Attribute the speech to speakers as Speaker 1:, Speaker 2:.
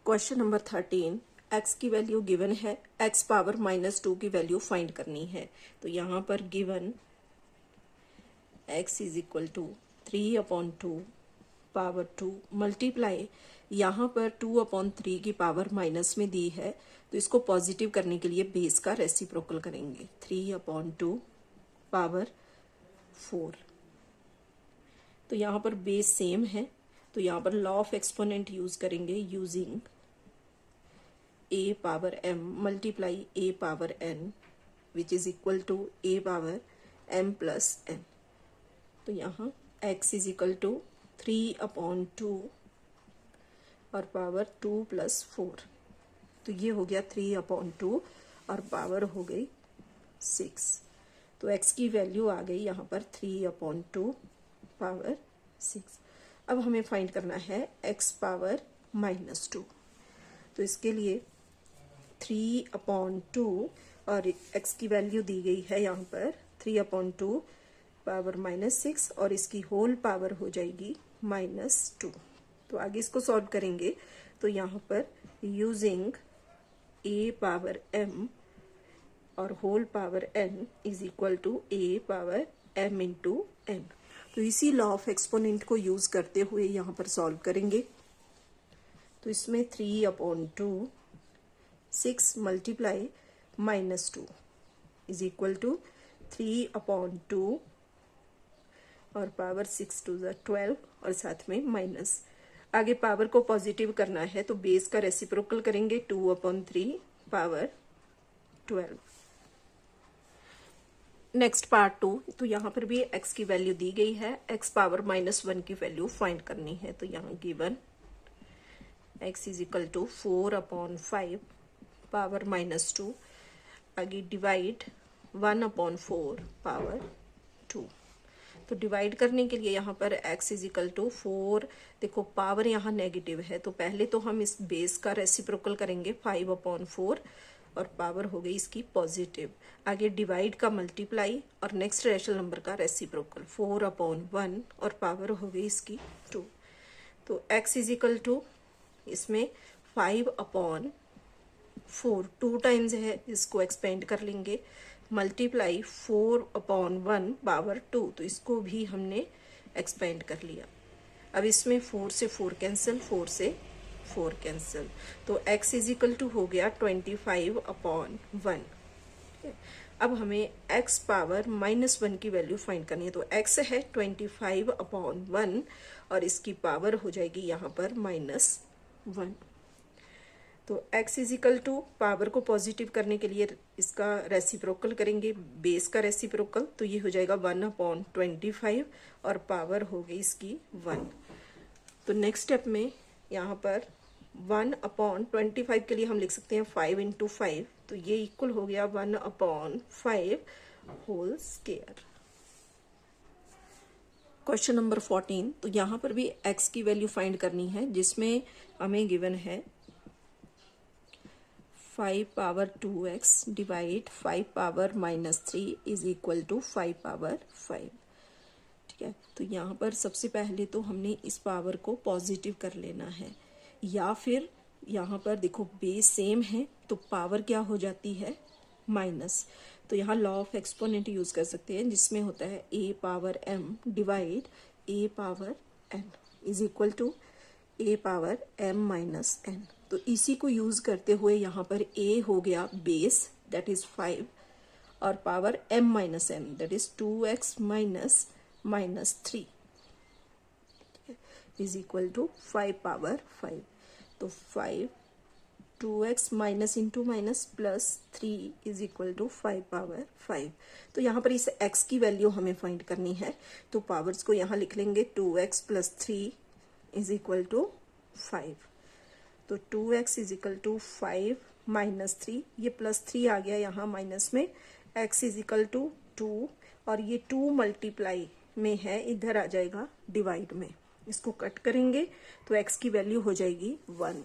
Speaker 1: Question number 13, x की value given है, x power -2 की वैल्यू फाइंड करनी है। तो यहाँ पर given x is equal to 3/2 power 2 multiply, यहाँ पर 2/3 की पावर माइनस में दी है, तो इसको पॉजिटिव करने के लिए बेस का रेसिप्रोकल करेंगे। 3/2 पावर 4। तो यहाँ पर बेस सेम है, तो यहाँ पर लॉ ऑफ एक्सपोनेंट यूज करेंगे using a power m multiply a power n which is equal to a power m plus n। तो यहाँ x इज इक्वल टू 3/2 और पावर 2 + 4। तो ये हो गया 3/2 और पावर हो गई 6। तो x की वैल्यू आ गई यहाँ पर 3/2 पावर 6। अब हमें फाइंड करना है x पावर -2। तो इसके लिए 3/2 और x की वैल्यू दी गई है यहाँ पर 3/2 पावर -6 और इसकी होल पावर हो जाएगी -2। तो आगे इसको सॉल्व करेंगे, तो यहाँ पर यूजिंग a पावर m और whole power n is equal to a power m into n। तो इसी लॉ ऑफ एक्सपोनेंट को यूज करते हुए यहाँ पर सॉल्व करेंगे। तो इसमें 3/2 6 मल्टीप्लाई -2 इज इक्वल टू 3/2 और पावर 6 × 12 और साथ में माइनस। आगे पावर को पॉजिटिव करना है तो बेस का रेसिप्रोकल करेंगे 2/3 पावर 12। Next part 2। तो यहाँ पर भी x की वैल्यू दी गई है, x पावर -1 की वैल्यू फाइंड करनी है। तो यहाँ given x is equal to 4/5 power -2, आगे डिवाइड 1/4 पावर 2। तो डिवाइड करने के लिए यहाँ पर x इज इक्वल टू 4, देखो पावर यहाँ नेगेटिव है, तो पहले तो हम इस बेस का रेसिप्रोकल करेंगे 5/4 और पावर हो गई इसकी पॉजिटिव। आगे डिवाइड का मल्टीप्लाई और नेक्स्ट रैशनल नंबर का रेसिप्रोकल 4/1 और पावर हो गई इसकी 2। तो x इज इक्वल टू इसमें 5/4 2 टाइम्स है, इसको एक्सपेंड कर लेंगे, मल्टीप्लाई 4/1 पावर 2, तो इसको भी हमने एक्सपेंड कर लिया। अब इसमें 4 से 4 कैंसिल, 4 से 4 कैंसिल, तो x इज इक्वल टू हो गया 25/1। अब हमें x पावर -1 की वैल्यू फाइंड करनी है। तो x है 25/1 और इसकी पावर हो जाएगी यहाँ पर -1। तो x is equal to power को पॉजिटिव करने के लिए इसका रेसिप्रोकल करेंगे, बेस का रेसिप्रोकल, तो ये हो जाएगा 1/25 और पावर हो गई इसकी 1। तो नेक्स्ट स्टेप में यहाँ पर 1/25 के लिए हम लिख सकते हैं 5 × 5, तो ये इक्वल हो गया 1/5 होल स्क्वायर। Question number 14। तो यहाँ पर भी x की वैल्यू फाइंड करनी है, जिसमें हमें गिवन है 5 power 2x divide 5 power -3 is equal to 5 power 5। ठीक है, तो यहाँ पर सबसे पहले तो हमने इस पावर को पॉजिटिव कर लेना है, या फिर यहाँ पर देखो बेस सेम है तो पावर क्या हो जाती है माइनस। तो यहाँ लॉ ऑफ एक्सपोनेंट यूज कर सकते हैं, जिसमें होता है a power m divide a power n is equal to a power m - n। तो इसी को यूज करते हुए यहाँ पर a हो गया बेस दैट इज 5 और power m - n that is 2x -3 is equal to 5 power 5। तो 5 2x minus into minus plus 3 is equal to 5 power 5। तो यहाँ पर इस x की वैल्यू हमें फाइंड करनी है, तो पावर्स को यहाँ लिख लेंगे 2x + 3 इज इक्वल टू 5। तो 2x इज इक्वल टू 5 - 3, ये +3 आ गया यहाँ माइनस में, x इज इक्वल टू 2 और ये 2 मल्टीप्लाई में है, इधर आ जाएगा डिवाइड में, इसको कट करेंगे तो x की वैल्यू हो जाएगी 1।